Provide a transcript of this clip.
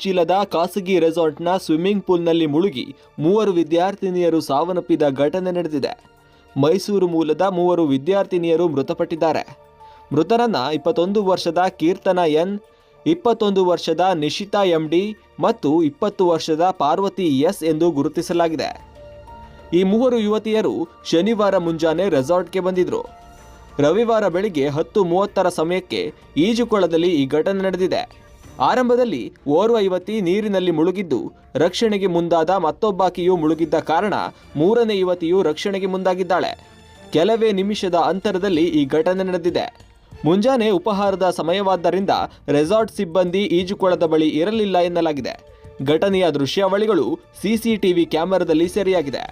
ಚೀಲದ ಖಾಸಗಿ ರೆಸಾರ್ಟ್ನ ಸ್ವಿಮ್ಮಿಂಗ್ ಪೂಲ್ನಲ್ಲಿ ಮುಳುಗಿ 3 ವಿದ್ಯಾರ್ಥಿನಿಯರು ಸಾವನ್ನಪ್ಪಿದ ಘಟನೆ ನಡೆದಿದೆ. ಮೈಸೂರು ಮೂಲದ 3 ವಿದ್ಯಾರ್ಥಿನಿಯರು ಮೃತಪಟ್ಟಿದ್ದಾರೆ. ಮೃತರನ್ನ 21 ವರ್ಷದ ಕೀರ್ತನಾ ಎನ್, 21 ವರ್ಷದ ನಿಶಿತಾ ಎಂಡಿ ಮತ್ತು 20 ವರ್ಷದ ಪಾರ್ವತಿ ಎಸ್ ಎಂದು ಗುರುತಿಸಲಾಗಿದೆ. ಈ 3 ಯುವತಿಯರು ಶನಿವಾರ ಮುಂಜಾನೆ ರೆಸಾರ್ಟ್ಗೆ ಬಂದಿದ್ರು. ರವಿವಾರ ಬೆಳಿಗ್ಗೆ 10:30 ಸಮಯಕ್ಕೆ ಈಜುಕೊಳದಲ್ಲಿ ಈ ಘಟನೆ ನಡೆದಿದೆ. ಆರಂಭದಲ್ಲಿ ಓರ್ವ ಯುವತಿ ನೀರಿನಲ್ಲಿ ಮುಳುಗಿದ್ದು ರಕ್ಷಣೆಗೆ ಮುಂದಾದ ಮತ್ತೊಬ್ಬಾಕೆಯು ಮುಳುಗಿದ್ದ ಕಾರಣ 3ನೇ ಯುವತಿಯು ರಕ್ಷಣೆಗೆ ಮುಂದಾಗಿದ್ದಾಳೆ. ಕೆಲವೇ ನಿಮಿಷದ ಅಂತರದಲ್ಲಿ ಈ ಘಟನೆ ನಡೆದಿದೆ. ಮುಂಜಾನೆ ಉಪಹಾರದ ಸಮಯವಾದ್ದರಿಂದ ರೆಸಾರ್ಟ್ ಸಿಬ್ಬಂದಿ ಈಜುಕೊಳದ ಬಳಿ ಇರಲಿಲ್ಲ ಎನ್ನಲಾಗಿದೆ. ಘಟನೆಯ ದೃಶ್ಯಾವಳಿಗಳು ಸಿಸಿಟಿವಿ ಕ್ಯಾಮೆರಾದಲ್ಲಿ ಸೆರೆಯಾಗಿದೆ.